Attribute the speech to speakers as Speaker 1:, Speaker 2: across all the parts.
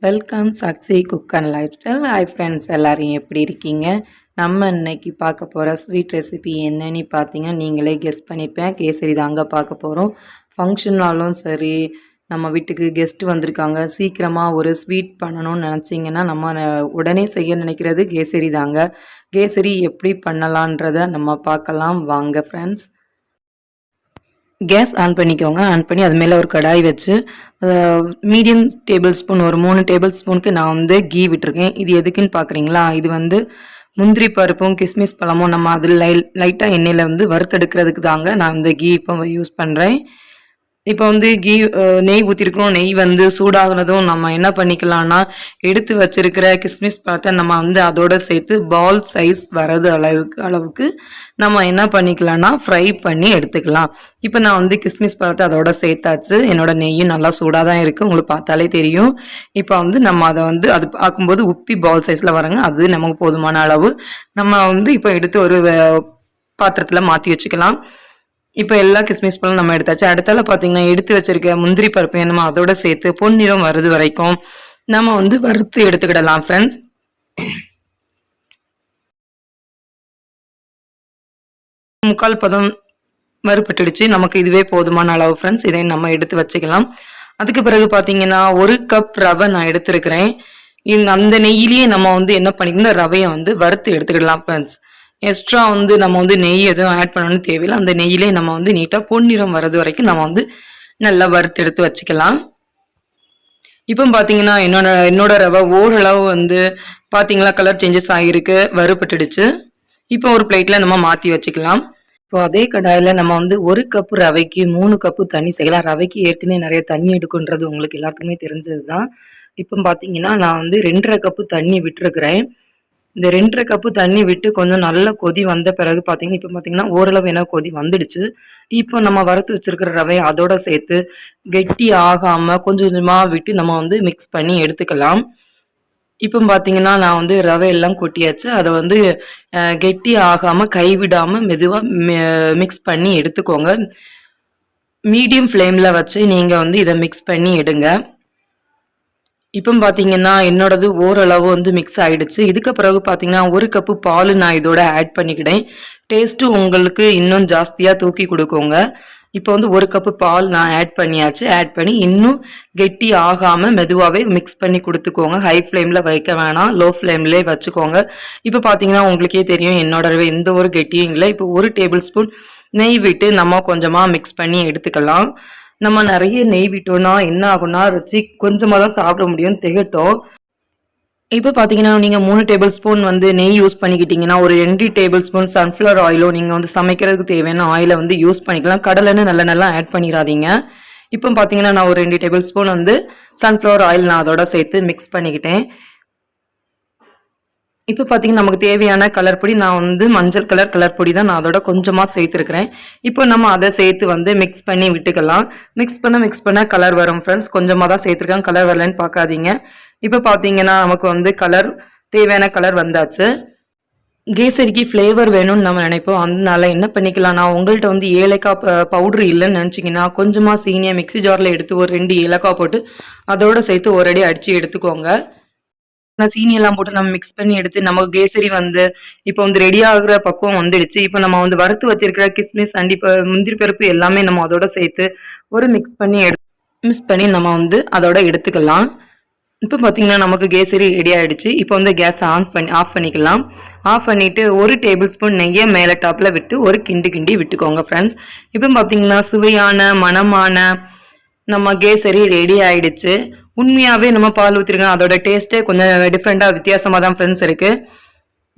Speaker 1: Welcome சக்ஸி cook and life style. Hi friends, எல்லோரும் எப்படி இருக்கீங்க? நம்ம இன்னைக்கு பார்க்க போகிற ஸ்வீட் ரெசிபி என்னன்னு பார்த்தீங்கன்னா நீங்களே கெஸ் பண்ணிப்பேன். கேசரி தாங்க பார்க்க போகிறோம். ஃபங்க்ஷன்னாலும் சரி, நம்ம வீட்டுக்கு கெஸ்ட் வந்திருக்காங்க, சீக்கிரமாக ஒரு ஸ்வீட் பண்ணணும்னு நினச்சிங்கன்னா நம்ம உடனே செய்ய நினைக்கிறது கேசரி தாங்க. கேசரி எப்படி பண்ணலான்றதை நம்ம பார்க்கலாம் வாங்க ஃப்ரெண்ட்ஸ். கேஸ் ஆன் பண்ணிக்கோங்க. ஆன் பண்ணி அது மேலே ஒரு கடாய் வச்சு மீடியம் டேபிள் ஸ்பூன், ஒரு 3 டேபிள் ஸ்பூனுக்கு நான் வந்து கீ விட்டுருக்கேன். இது எதுக்குன்னு பார்க்குறீங்களா? இது வந்து முந்திரி பருப்பும் கிஸ்மிஸ் பழமும் நம்ம அதில் லைட்டாக எண்ணெயில் வந்து வறுத்தெடுக்கிறதுக்கு தாங்க நான் இந்த கீ இப்போ யூஸ் பண்ணுறேன். இப்போ வந்து நெய் ஊற்றிருக்கிறோம். நெய் வந்து சூடாகிறதும் நம்ம என்ன பண்ணிக்கலாம்னா, எடுத்து வச்சிருக்கிற கிஸ்மிஸ் பழத்தை நம்ம வந்து அதோட சேர்த்து பால் சைஸ் வரது அளவுக்கு நம்ம என்ன பண்ணிக்கலாம்னா ஃப்ரை பண்ணி எடுத்துக்கலாம். இப்போ நான் வந்து கிஸ்மிஸ் பழத்தை அதோட சேர்த்தாச்சு. என்னோட நெய்யும் நல்லா சூடாக தான் இருக்குது, உங்களுக்கு பார்த்தாலே தெரியும். இப்போ வந்து நம்ம அதை வந்து அது பார்க்கும்போது உப்பி பால் சைஸில் வரங்க, அது நமக்கு போதுமான அளவு. நம்ம வந்து இப்போ எடுத்து ஒரு பாத்திரத்தில் மாற்றி வச்சுக்கலாம். இப்போ எல்லா கிஸ்மிஸ் பழம் நம்ம எடுத்தாச்சு. அடுத்தால பார்த்தீங்கன்னா எடுத்து வச்சிருக்க முந்திரி பருப்பு நம்ம அதோட சேர்த்து பொன்னிறம் வருது வரைக்கும் நம்ம வந்து வறுத்து எடுத்துக்கிடலாம் ஃப்ரெண்ட்ஸ். முக்கால் பதம் வறுப்பட்டுடுச்சு, நமக்கு இதுவே போதுமான அளவு ஃப்ரெண்ட்ஸ். இதை நம்ம எடுத்து வச்சுக்கலாம். அதுக்கு பிறகு பார்த்தீங்கன்னா 1 கப் ரவை நான் எடுத்துருக்கிறேன். அந்த நெய்யிலேயே நம்ம வந்து என்ன பண்ணிக்கணும், ரவையை வந்து வறுத்து எடுத்துக்கிடலாம் ஃப்ரெண்ட்ஸ். எக்ஸ்ட்ரா வந்து நம்ம வந்து நெய் எதுவும் ஆட் பண்ணணும்னு தேவையில்லை. அந்த நெய்யிலே நம்ம வந்து நீட்டாக பொன்னிறம் வர்றது வரைக்கும் நம்ம வந்து நல்லா வறுத்து எடுத்து வச்சுக்கலாம். இப்போ பார்த்தீங்கன்னா என்னோட ரவை ஓரளவு வந்து பார்த்தீங்களா கலர் சேஞ்சஸ் ஆகிருக்கு, வறுபட்டுடுச்சு. இப்போ ஒரு பிளேட்டில் நம்ம மாற்றி வச்சுக்கலாம். இப்போ அதே கடாயில் நம்ம வந்து 1 கப்பு ரவைக்கு 3 கப்பு தண்ணி செய்யலாம். ரவைக்கு ஏற்கனவே நிறைய தண்ணி எடுக்குன்றது உங்களுக்கு எல்லாத்துக்குமே தெரிஞ்சது தான். இப்போ பார்த்தீங்கன்னா நான் வந்து 2.5 கப்பு தண்ணி விட்டுருக்கிறேன். இந்த 2.5 கப்பு தண்ணி விட்டு கொஞ்சம் நல்ல கொதி வந்த பிறகு பார்த்தீங்கன்னா இப்போ பார்த்தீங்கன்னா ஓரளவு என்ன கொதி வந்துடுச்சு. இப்போ நம்ம வறுத்து வச்சிருக்கிற ரவை அதோட சேர்த்து கெட்டி ஆகாமல் கொஞ்சம் கொஞ்சமாக விட்டு நம்ம வந்து மிக்ஸ் பண்ணி எடுத்துக்கலாம். இப்போ பார்த்தீங்கன்னா நான் வந்து ரவை எல்லாம் கொட்டியாச்சு. அதை வந்து கெட்டி ஆகாமல் கைவிடாமல் மெதுவாக மிக்ஸ் பண்ணி எடுத்துக்கோங்க. மீடியம் ஃப்ளேமில் வச்சு நீங்கள் வந்து இதை மிக்ஸ் பண்ணி எடுங்க. இப்போ பார்த்தீங்கன்னா என்னோடது ஓரளவு வந்து மிக்ஸ் ஆகிடுச்சு. இதுக்கு பிறகு பார்த்தீங்கன்னா 1 கப்பு பால் நான் இதோட ஆட் பண்ணிக்கிட்டேன். டேஸ்ட்டு உங்களுக்கு இன்னும் ஜாஸ்தியாக தூக்கி கொடுக்குங்க. இப்போ வந்து 1 கப்பு பால் நான் ஆட் பண்ணியாச்சு. ஆட் பண்ணி இன்னும் கெட்டி ஆகாமல் மெதுவாகவே மிக்ஸ் பண்ணி கொடுத்துக்கோங்க. ஹை ஃப்ளேமில் வைக்க வேணாம், லோ ஃப்ளேம்லேயே வச்சுக்கோங்க. இப்போ பார்த்தீங்கன்னா உங்களுக்கே தெரியும் என்னோட எந்த ஒரு கெட்டியும் இல்லை. இப்போ 1 டேபிள் ஸ்பூன் நெய் விட்டு நம்ம கொஞ்சமாக மிக்ஸ் பண்ணி எடுத்துக்கலாம். நம்ம நிறைய நெய் விட்டோம்னா என்ன ஆகும்னா ருச்சி கொஞ்சமாக தான் சாப்பிட முடியும், திகட்டும். இப்போ பார்த்தீங்கன்னா நீங்கள் 3 டேபிள் ஸ்பூன் வந்து நெய் யூஸ் பண்ணிக்கிட்டீங்கன்னா ஒரு 2 டேபிள் ஸ்பூன் சன்ஃப்ளவர் ஆயிலோ நீங்கள் வந்து சமைக்கிறதுக்கு தேவையான ஆயிலை வந்து யூஸ் பண்ணிக்கலாம். கடலைன்னு நல்லா ஆட் பண்ணிடாதீங்க. இப்போ பார்த்தீங்கன்னா நான் ஒரு 2 டேபிள் ஸ்பூன் வந்து சன்ஃப்ளவர் ஆயில் நான் அதோட சேர்த்து மிக்ஸ் பண்ணிக்கிட்டேன். இப்போ பார்த்தீங்கன்னா நமக்கு தேவையான கலர் பொடி நான் வந்து மஞ்சள் கலர் பொடி தான் நான் அதோட கொஞ்சமாக சேர்த்துருக்கிறேன். இப்போ நம்ம அதை சேர்த்து வந்து மிக்ஸ் பண்ணி விட்டுக்கலாம். மிக்ஸ் பண்ண கலர் வரும் ஃப்ரெண்ட்ஸ். கொஞ்சமாக தான் சேர்த்துருக்கேன், கலர் வரலன்னு பார்க்காதீங்க. இப்போ பார்த்தீங்கன்னா நமக்கு வந்து தேவையான கலர் வந்தாச்சு. கேசரிக்கு ஃப்ளேவர் வேணும்னு நம்ம நினைப்போம். அதனால என்ன பண்ணிக்கலாம்னா உங்கள்கிட்ட வந்து ஏலக்காய் பவுட்ரு இல்லைன்னு நினச்சிங்கன்னா கொஞ்சமாக சீனியை மிக்ஸி ஜாரில் எடுத்து ஒரு 2 ஏலக்காய் போட்டு அதோட சேர்த்து ஒரு அடி அடித்து எடுத்துக்கோங்க. சீனி எல்லாம் போட்டு நம்ம மிக்ஸ் பண்ணி எடுத்து நம்ம கேசரி வந்து இப்போ வந்து ரெடி ஆகுற பக்குவம் வந்துடுச்சு. இப்போ நம்ம வந்து வறுத்து வச்சிருக்கிற கிஸ்மிஸ் முந்திரி பருப்பு எல்லாமே நம்ம அதோட சேர்த்து ஒரு மிக்ஸ் பண்ணி நம்ம வந்து அதோட எடுத்துக்கலாம். இப்போ பார்த்தீங்கன்னா நமக்கு கேசரி ரெடி ஆகிடுச்சு. இப்போ வந்து கேஸ் ஆஃப் பண்ணிக்கலாம். ஆஃப் பண்ணிவிட்டு 1 டேபிள் ஸ்பூன் நெய்யை மேலே டாப்பில் விட்டு ஒரு கிண்டி விட்டுக்கோங்க ஃப்ரெண்ட்ஸ். இப்போ பார்த்தீங்கன்னா சுவையான மணமான நம்ம கேசரி ரெடி ஆகிடுச்சு. உண்மையாகவே நம்ம பால் ஊற்றிருக்கோம், அதோட டேஸ்ட்டே கொஞ்சம் டிஃப்ரெண்ட்டாக வித்தியாசமாக தான் ஃப்ரெண்ட்ஸ் இருக்குது.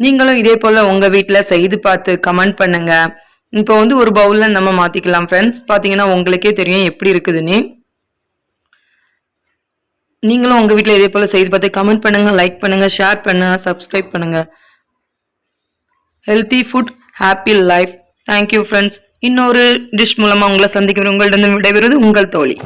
Speaker 1: நீங்களும் இதே போல் உங்கள் வீட்டில் செய்து பார்த்து கமெண்ட் பண்ணுங்கள். இப்போ வந்து ஒரு பவுலில் நம்ம மாற்றிக்கலாம் ஃப்ரெண்ட்ஸ். பார்த்தீங்கன்னா உங்களுக்கே தெரியும் எப்படி இருக்குதுன்னு. நீங்களும் உங்கள் வீட்டில் இதே போல் செய்து பார்த்து கமெண்ட் பண்ணுங்கள், லைக் பண்ணுங்கள், ஷேர் பண்ணுங்கள், சப்ஸ்கிரைப் பண்ணுங்கள். Healthy food, happy life. Thank you friends. இன்னொரு டிஷ் மூலமாக உங்களை சந்திக்கிறேன். உங்கள்கிட்ட விடைபெறுவது உங்கள் தோழி.